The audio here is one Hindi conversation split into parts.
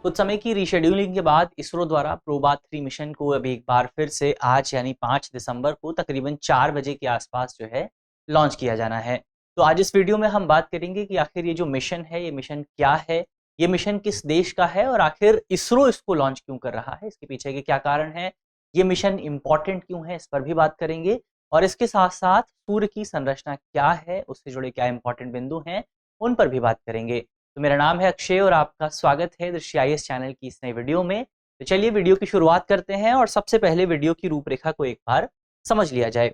कुछ समय की रीशेड्यूलिंग के बाद इसरो द्वारा प्रोबा 3 मिशन को अब एक बार फिर से आज यानी 5 दिसंबर को तकरीबन 4 बजे के आसपास जो है लॉन्च किया जाना है। तो आज इस वीडियो में हम बात करेंगे कि आखिर ये जो मिशन है, ये मिशन क्या है, ये मिशन किस देश का है और आखिर इसरो इसको लॉन्च क्यों कर रहा है, इसके पीछे के क्या कारण है, ये मिशन इंपॉर्टेंट क्यों है, इस पर भी बात करेंगे। और इसके साथ साथ सूर्य की संरचना क्या है, उससे जुड़े क्या इंपॉर्टेंट बिंदु हैं, उन पर भी बात करेंगे। तो मेरा नाम है अक्षय और आपका स्वागत है दृष्टि आईएएस चैनल की इस नई वीडियो में। तो चलिए वीडियो की शुरुआत करते हैं और सबसे पहले वीडियो की रूपरेखा को एक बार समझ लिया जाए।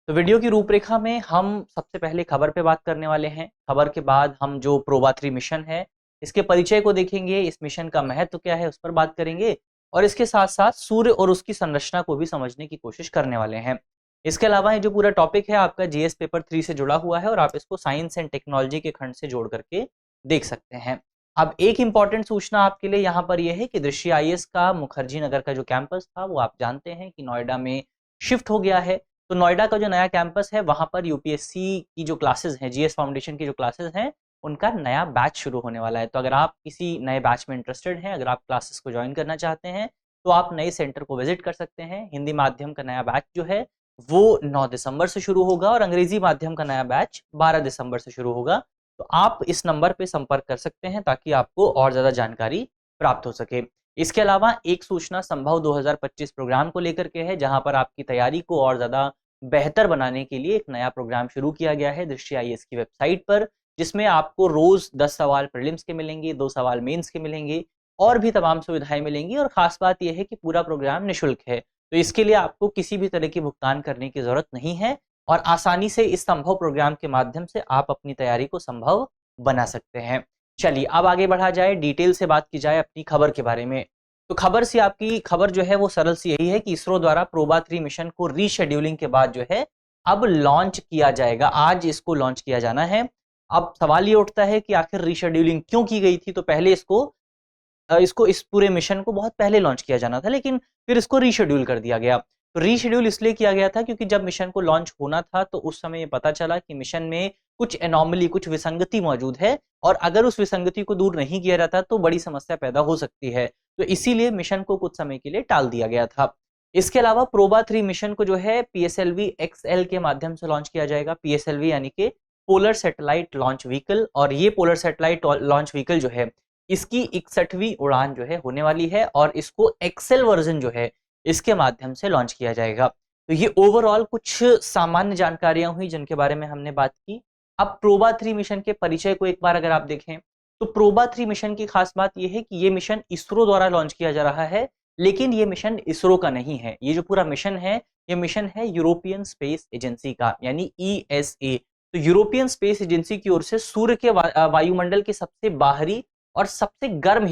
तो वीडियो की रूपरेखा में हम सबसे पहले खबर पे बात करने वाले हैं। खबर के बाद हम जो प्रोबा 3 मिशन है, इसके परिचय को देखेंगे, इस मिशन का महत्व क्या है उस पर बात करेंगे और इसके साथ साथ सूर्य और उसकी संरचना को भी समझने की कोशिश करने वाले हैं। इसके अलावा ये जो पूरा टॉपिक है आपका जीएस पेपर 3 से जुड़ा हुआ है और आप इसको साइंस एंड टेक्नोलॉजी के खंड से जोड़ करके देख सकते हैं। अब एक इंपॉर्टेंट सूचना आपके लिए यहाँ पर यह है कि दृष्टि आईएएस का मुखर्जी नगर का जो कैंपस था वो आप जानते हैं कि नोएडा में शिफ्ट हो गया है। तो नोएडा का जो नया कैंपस है वहां पर यूपीएससी की जो क्लासेस हैं, जीएस फाउंडेशन की जो क्लासेस हैं, उनका नया बैच शुरू होने वाला है। तो अगर आप किसी नए बैच में इंटरेस्टेड हैं, अगर आप क्लासेस को ज्वाइन करना चाहते हैं तो आप नए सेंटर को विजिट कर सकते हैं। हिंदी माध्यम का नया बैच जो है वो 9 दिसंबर से शुरू होगा और अंग्रेजी माध्यम का नया बैच 12 दिसंबर से शुरू होगा। तो आप इस नंबर पे संपर्क कर सकते हैं ताकि आपको और ज्यादा जानकारी प्राप्त हो सके। इसके अलावा एक सूचना संभव 2025 प्रोग्राम को लेकर के है, जहां पर आपकी तैयारी को और ज्यादा बेहतर बनाने के लिए एक नया प्रोग्राम शुरू किया गया है दृष्टि आईएएस की वेबसाइट पर, जिसमें आपको रोज 10 सवाल प्रीलिम्स के मिलेंगे, 2 सवाल मेंस के मिलेंगे और भी तमाम सुविधाएं मिलेंगी। और खास बात यह है कि पूरा प्रोग्राम निःशुल्क है, तो इसके लिए आपको किसी भी तरह की भुगतान करने की जरूरत नहीं है और आसानी से इस संभव प्रोग्राम के माध्यम से आप अपनी तैयारी को संभव बना सकते हैं। चलिए अब आगे बढ़ा जाए, डिटेल से बात की जाए अपनी खबर के बारे में। तो खबर से आपकी खबर जो है वो सरल सी यही है कि इसरो द्वारा प्रोबा 3 मिशन को रीशेड्यूलिंग के बाद जो है अब लॉन्च किया जाएगा। आज इसको लॉन्च किया जाना है। अब सवाल ये उठता है कि आखिर रीशेड्यूलिंग क्यों की गई थी। तो पहले इसको इस पूरे मिशन को बहुत पहले लॉन्च किया जाना था, लेकिन फिर इसको रीशेड्यूल कर दिया गया। तो रीशेड्यूल इसलिए किया गया था क्योंकि जब मिशन को लॉन्च होना था तो उस समय ये पता चला कि मिशन में कुछ एनोमली, कुछ विसंगति मौजूद है और अगर उस विसंगति को दूर नहीं किया जाता तो बड़ी समस्या पैदा हो सकती है। तो इसीलिए मिशन को कुछ समय के लिए टाल दिया गया था। इसके अलावा प्रोबा 3 मिशन को जो है पीएसएलवी एक्सएल के माध्यम से लॉन्च किया जाएगा। पीएसएलवी यानी कि पोलर सैटेलाइट लॉन्च व्हीकल, और ये पोलर सैटेलाइट लॉन्च व्हीकल जो है इसकी 61वीं उड़ान जो है होने वाली है और इसको एक्सेल वर्जन जो है इसके माध्यम से लॉन्च किया जाएगा। तो ये ओवरऑल कुछ सामान्य जानकारियां हुई जिनके बारे में हमने बात की। अब प्रोबा 3 मिशन के परिचय को एक बार अगर आप देखें तो प्रोबा 3 मिशन की खास बात यह है कि ये मिशन इसरो द्वारा लॉन्च किया जा रहा है, लेकिन ये मिशन इसरो का नहीं है। ये जो पूरा मिशन है, ये मिशन है यूरोपियन स्पेस एजेंसी का, यानी ईएसए। तो यूरोपियन स्पेस एजेंसी की ओर से सूर्य के वायुमंडल के सबसे बाहरी और सबसे गर्म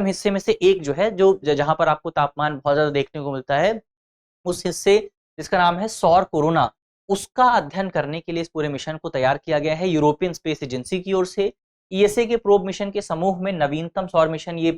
हिस्से में से एक जो है, जो जहां पर आपको तापमान बहुत ज्यादा देखने को मिलता है, उस हिस्से जिसका नाम है सौर कोरोना, उसका अध्ययन करने के लिए इस पूरे मिशन को तैयार किया गया है यूरोपियन स्पेस एजेंसी की ओर से। ईएसए के प्रोब मिशन के समूह में नवीनतम सौर मिशन ये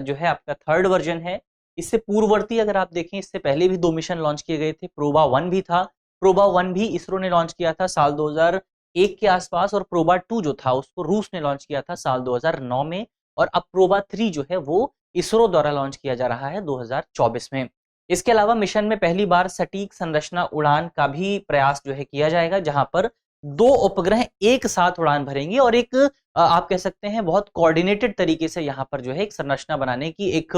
जो है आपका 3rd वर्जन है। इससे पूर्ववर्ती अगर आप देखें, इससे पहले भी 2 मिशन लॉन्च किए गए थे। प्रोबा 1 भी था। प्रोबा 1 भी इसरो ने लॉन्च किया था साल 2001 के आसपास और प्रोबा 2 जो था उसको रूस ने लॉन्च किया था साल 2009 में। और अब प्रोबा 3 जो है वो इसरो द्वारा लॉन्च किया जा रहा है 2024 में। इसके अलावा मिशन में पहली बार सटीक संरचना उड़ान का भी प्रयास जो है किया जाएगा, जहां पर 2 उपग्रह एक साथ उड़ान भरेंगे और एक आप कह सकते हैं बहुत कोऑर्डिनेटेड तरीके से यहाँ पर जो है एक संरचना बनाने की, एक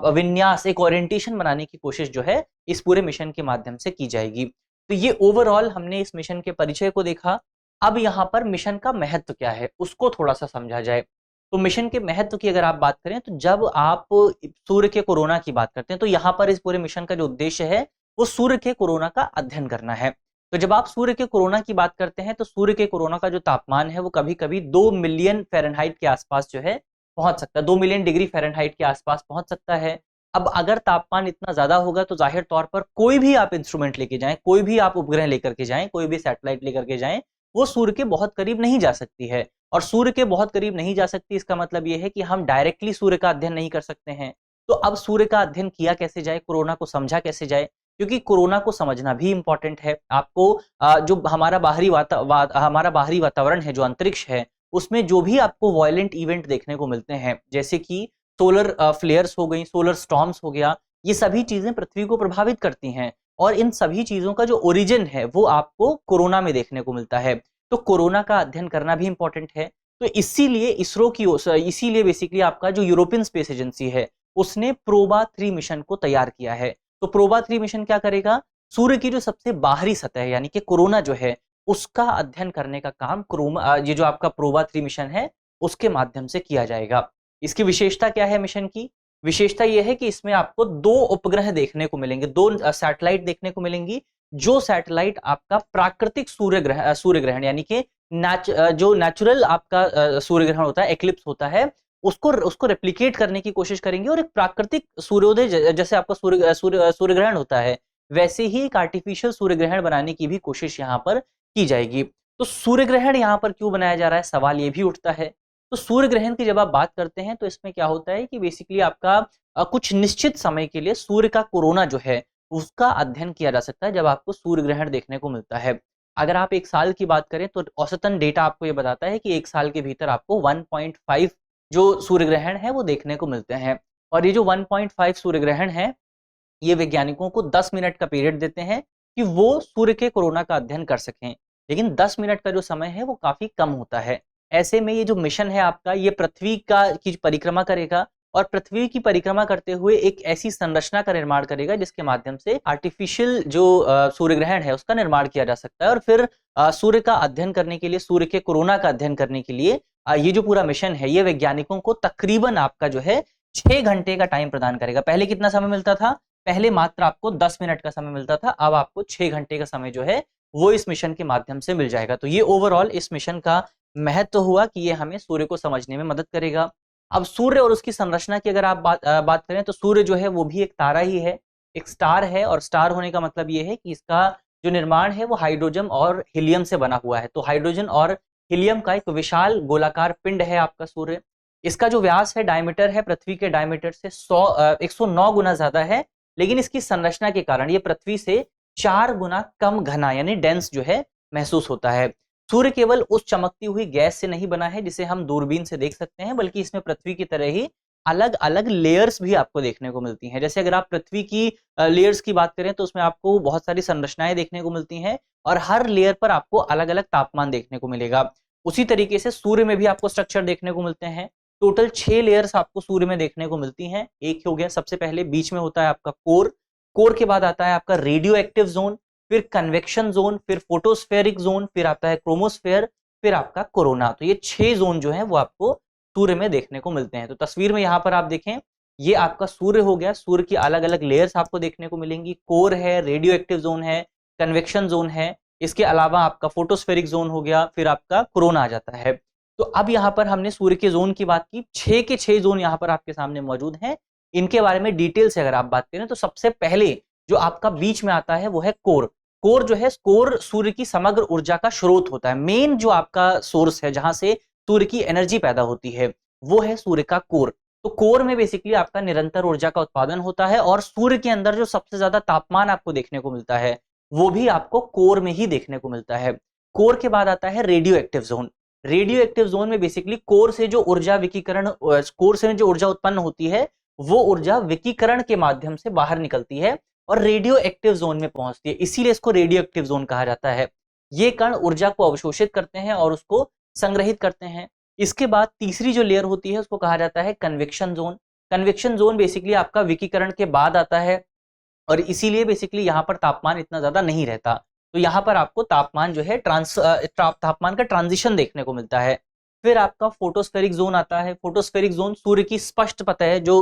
विन्यास, एक ओरिएंटेशन बनाने की कोशिश जो है इस पूरे मिशन के माध्यम से की जाएगी। तो ये ओवरऑल हमने इस मिशन के परिचय को देखा। अब यहाँ पर मिशन का महत्व क्या है उसको थोड़ा सा समझा जाए। तो मिशन के महत्व की अगर आप बात करें तो जब आप सूर्य के कोरोना की बात करते हैं तो यहाँ पर इस पूरे मिशन का जो उद्देश्य है वो सूर्य के कोरोना का अध्ययन करना है। तो जब आप सूर्य के कोरोना की बात करते हैं तो सूर्य के कोरोना का जो तापमान है वो कभी कभी 2 मिलियन फ़ारेनहाइट के आसपास जो है पहुंच सकता है, 2 मिलियन डिग्री फ़ारेनहाइट के आसपास पहुंच सकता है। अब अगर तापमान इतना ज्यादा होगा तो जाहिर तौर पर कोई भी आप इंस्ट्रूमेंट लेके जाएं, कोई भी आप उपग्रह लेकर के जाएं, कोई भी सैटेलाइट लेकर के जाएं, वो सूर्य के बहुत करीब नहीं जा सकती है। और सूर्य के बहुत करीब नहीं जा सकती इसका मतलब यह है कि हम डायरेक्टली सूर्य का अध्ययन नहीं कर सकते हैं। तो अब सूर्य का अध्ययन किया कैसे जाए, कोरोना को समझा कैसे जाए, क्योंकि कोरोना को समझना भी इंपॉर्टेंट है। आपको जो हमारा बाहरी वातावरण है, जो अंतरिक्ष है, उसमें जो भी आपको वायलेंट इवेंट देखने को मिलते हैं, जैसे कि सोलर फ्लेयर्स हो गई, सोलर स्टॉर्म्स हो गया, ये सभी चीजें पृथ्वी को प्रभावित करती हैं और इन सभी चीजों का जो ओरिजिन है वो आपको कोरोना में देखने को मिलता है। तो कोरोना का अध्ययन करना भी इंपॉर्टेंट है। तो इसीलिए इसीलिए बेसिकली आपका जो यूरोपियन स्पेस एजेंसी है उसने प्रोबा 3 मिशन को तैयार किया है। तो प्रोबा 3 मिशन क्या करेगा? सूर्य की जो सबसे बाहरी सतह है यानी कि कोरोना जो है उसका अध्ययन करने का काम ये जो आपका प्रोबा 3 मिशन है उसके माध्यम से किया जाएगा। इसकी विशेषता क्या है मिशन की? विशेषता यह है कि इसमें आपको 2 उपग्रह देखने को मिलेंगे, 2 सैटेलाइट देखने को मिलेंगी। जो सैटेलाइट आपका प्राकृतिक सूर्य ग्रहण यानी कि जो नेचुरल आपका सूर्य ग्रहण होता है, एक्लिप्स होता है, उसको रेप्लिकेट करने की कोशिश करेंगे और एक प्राकृतिक सूर्योदय जैसे आपका सूर्य ग्रहण होता है वैसे ही एक आर्टिफिशियल सूर्य ग्रहण बनाने की भी कोशिश यहाँ पर की जाएगी। तो सूर्य ग्रहण यहाँ पर क्यों बनाया जा रहा है, सवाल ये भी उठता है। तो सूर्य ग्रहण की जब आप बात करते हैं तो इसमें क्या होता है कि बेसिकली आपका कुछ निश्चित समय के लिए सूर्य का कोरोना जो है उसका अध्ययन किया जा सकता है जब आपको सूर्य ग्रहण देखने को मिलता है। अगर आप एक साल की बात करें तो औसतन डेटा आपको ये बताता है कि एक साल के भीतर आपको 1.5 जो सूर्य ग्रहण है वो देखने को मिलते हैं। और ये जो 1.5 सूर्य ग्रहण है ये वैज्ञानिकों को 10 मिनट का पीरियड देते हैं कि वो सूर्य के कोरोना का अध्ययन कर सकें, लेकिन 10 मिनट का जो समय है वो काफी कम होता है। ऐसे में ये जो मिशन है आपका ये पृथ्वी की परिक्रमा करेगा और पृथ्वी की परिक्रमा करते हुए एक ऐसी संरचना का निर्माण करेगा जिसके माध्यम से आर्टिफिशियल जो सूर्य ग्रहण है उसका निर्माण किया जा सकता है और फिर सूर्य का अध्ययन करने के लिए, सूर्य के कोरोना का अध्ययन करने के लिए ये जो पूरा मिशन है ये वैज्ञानिकों को तकरीबन आपका जो है 6 घंटे का टाइम प्रदान करेगा। पहले कितना समय मिलता था? पहले मात्र आपको 10 मिनट का समय मिलता था, अब आपको 6 घंटे का समय जो है वो इस मिशन के माध्यम से मिल जाएगा। तो ये ओवरऑल इस मिशन का महत्व हुआ कि ये हमें सूर्य को समझने में मदद करेगा। अब सूर्य और उसकी संरचना की अगर आप बात करें तो सूर्य जो है वो भी एक तारा ही है, एक स्टार है और स्टार होने का मतलब ये है कि इसका जो निर्माण है वो हाइड्रोजन और हीलियम से बना हुआ है। तो हाइड्रोजन और हीलियम का एक विशाल गोलाकार पिंड है आपका सूर्य। इसका जो व्यास है, डायमीटर है, पृथ्वी के डायमीटर से 109 गुना ज्यादा है, लेकिन इसकी संरचना के कारण ये पृथ्वी से 4 गुना कम घना यानी डेंस जो है महसूस होता है। सूर्य केवल उस चमकती हुई गैस से नहीं बना है जिसे हम दूरबीन से देख सकते हैं, बल्कि इसमें पृथ्वी की तरह ही अलग अलग लेयर्स भी आपको देखने को मिलती हैं। जैसे अगर आप पृथ्वी की लेयर्स की बात करें तो उसमें आपको बहुत सारी संरचनाएं देखने को मिलती हैं और हर लेयर पर आपको अलग अलग तापमान देखने को मिलेगा। उसी तरीके से सूर्य में भी आपको स्ट्रक्चर देखने को मिलते हैं। टोटल 6 लेयर्स आपको सूर्य में देखने को मिलती हैं। एक हो गया, सबसे पहले बीच में होता है आपका कोर, कोर के बाद आता है आपका रेडियो एक्टिव जोन, फिर कन्वेक्शन जोन, फिर फोटोस्फेरिक जोन, फिर आता है क्रोमोस्फेयर, फिर आपका कोरोना। तो ये 6 जोन जो है वो आपको सूर्य में देखने को मिलते हैं। तो तस्वीर में यहाँ पर आप देखें ये आपका सूर्य हो गया, सूर्य की अलग अलग लेयर्स आपको देखने को मिलेंगी। कोर है, रेडियो एक्टिव जोन है, कन्वेक्शन जोन है, इसके अलावा आपका फोटोस्फेरिक जोन हो गया, फिर आपका कोरोना आ जाता है। तो अब यहाँ पर हमने सूर्य के जोन की बात की, 6 के 6 जोन यहाँ पर आपके सामने मौजूद हैं। इनके बारे में डिटेल से अगर आप बात करें तो सबसे पहले जो आपका बीच में आता है वो है कोर। कोर जो है, कोर सूर्य की समग्र ऊर्जा का स्रोत होता है। मेन जो आपका सोर्स है जहां से सूर्य की एनर्जी पैदा होती है वो है सूर्य का कोर। तो कोर में बेसिकली आपका निरंतर ऊर्जा का उत्पादन होता है और सूर्य के अंदर जो सबसे ज्यादा तापमान आपको देखने को मिलता है वो भी आपको कोर में ही देखने को मिलता है। कोर के बाद आता है radio active zone. Radio active zone में बेसिकली कोर से जो ऊर्जा उत्पन्न होती है वो ऊर्जा विकिरण के माध्यम से बाहर निकलती है और रेडियो एक्टिव जोन में पहुंचती है, इसीलिए इसको रेडियो एक्टिव जोन कहा जाता है। ये कण ऊर्जा को अवशोषित करते हैं और उसको संग्रहित करते हैं। इसके बाद तीसरी जो लेयर होती है उसको कहा जाता है convection zone. Convection zone basically आपका विकिरण के बाद आता है और इसीलिए बेसिकली यहाँ पर तापमान इतना ज्यादा नहीं रहता। तो यहाँ पर आपको तापमान जो है तापमान का ट्रांजिशन देखने को मिलता है। फिर आपका फोटोस्फेरिक जोन आता है। फोटोस्फेरिक जोन सूर्य की स्पष्ट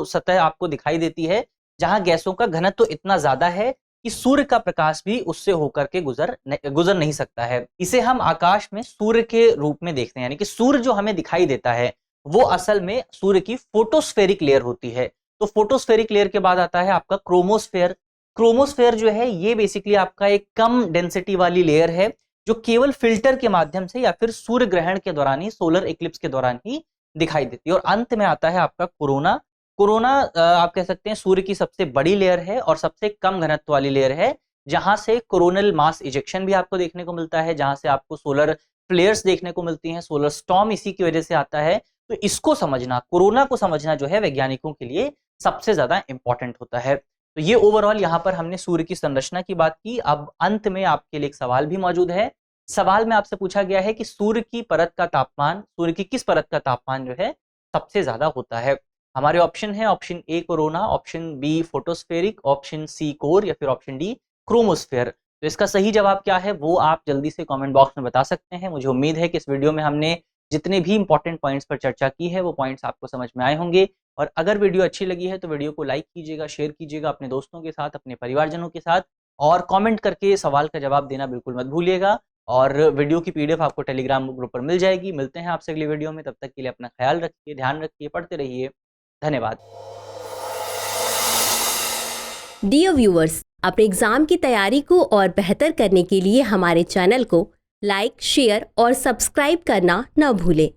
सतह आपको दिखाई देती है जहां गैसों का घनत्व तो इतना ज्यादा है कि सूर्य का प्रकाश भी उससे होकर के गुजर नहीं सकता है। इसे हम आकाश में सूर्य के रूप में देखते हैं, यानी कि सूर्य जो हमें दिखाई देता है वो असल में सूर्य की फोटोस्फेरिक लेयर होती है। तो फोटोस्फेरिक लेयर के बाद आता है आपका क्रोमोस्फेयर। क्रोमोस्फेयर जो है ये बेसिकली आपका एक कम डेंसिटी वाली लेयर है जो केवल फिल्टर के माध्यम से या फिर सूर्य ग्रहण के दौरान ही, सोलर इक्लिप्स के दौरान ही दिखाई देती है। और अंत में आता है आपका कोरोना। कोरोना आप कह सकते हैं सूर्य की सबसे बड़ी लेयर है और सबसे कम घनत्व वाली लेयर है, जहां से कोरोनल मास इजेक्शन भी आपको देखने को मिलता है, जहां से आपको सोलर फ्लेयर्स देखने को मिलती हैं, सोलर स्टॉर्म इसी की वजह से आता है। तो इसको समझना, कोरोना को समझना जो है वैज्ञानिकों के लिए सबसे ज्यादा इंपॉर्टेंट होता है। तो ये ओवरऑल यहाँ पर हमने सूर्य की संरचना की बात की। अब अंत में आपके लिए एक सवाल भी मौजूद है। सवाल में आपसे पूछा गया है कि सूर्य की परत का तापमान, सूर्य की किस परत का तापमान जो है सबसे ज्यादा होता है। हमारे ऑप्शन है, option A corona, option B photospheric, option C core या फिर ऑप्शन डी क्रोमोस्फेयर। तो इसका सही जवाब क्या है वो आप जल्दी से कमेंट बॉक्स में बता सकते हैं। मुझे उम्मीद है कि इस वीडियो में हमने जितने भी इंपॉर्टेंट पॉइंट्स पर चर्चा की है वो पॉइंट्स आपको समझ में आए होंगे। और अगर वीडियो अच्छी लगी है तो वीडियो को लाइक कीजिएगा, शेयर कीजिएगा अपने दोस्तों के साथ, अपने परिवारजनों के साथ, और कमेंट करके सवाल का जवाब देना बिल्कुल मत भूलिएगा। और वीडियो की पीडीएफ आपको टेलीग्राम ग्रुप पर मिल जाएगी। मिलते हैं आपसे अगली वीडियो में, तब तक के लिए अपना ख्याल रखिए, ध्यान रखिए, पढ़ते रहिए। धन्यवाद। डियर व्यूअर्स, अपने एग्जाम की तैयारी को और बेहतर करने के लिए हमारे चैनल को लाइक, शेयर और सब्सक्राइब करना न भूलें।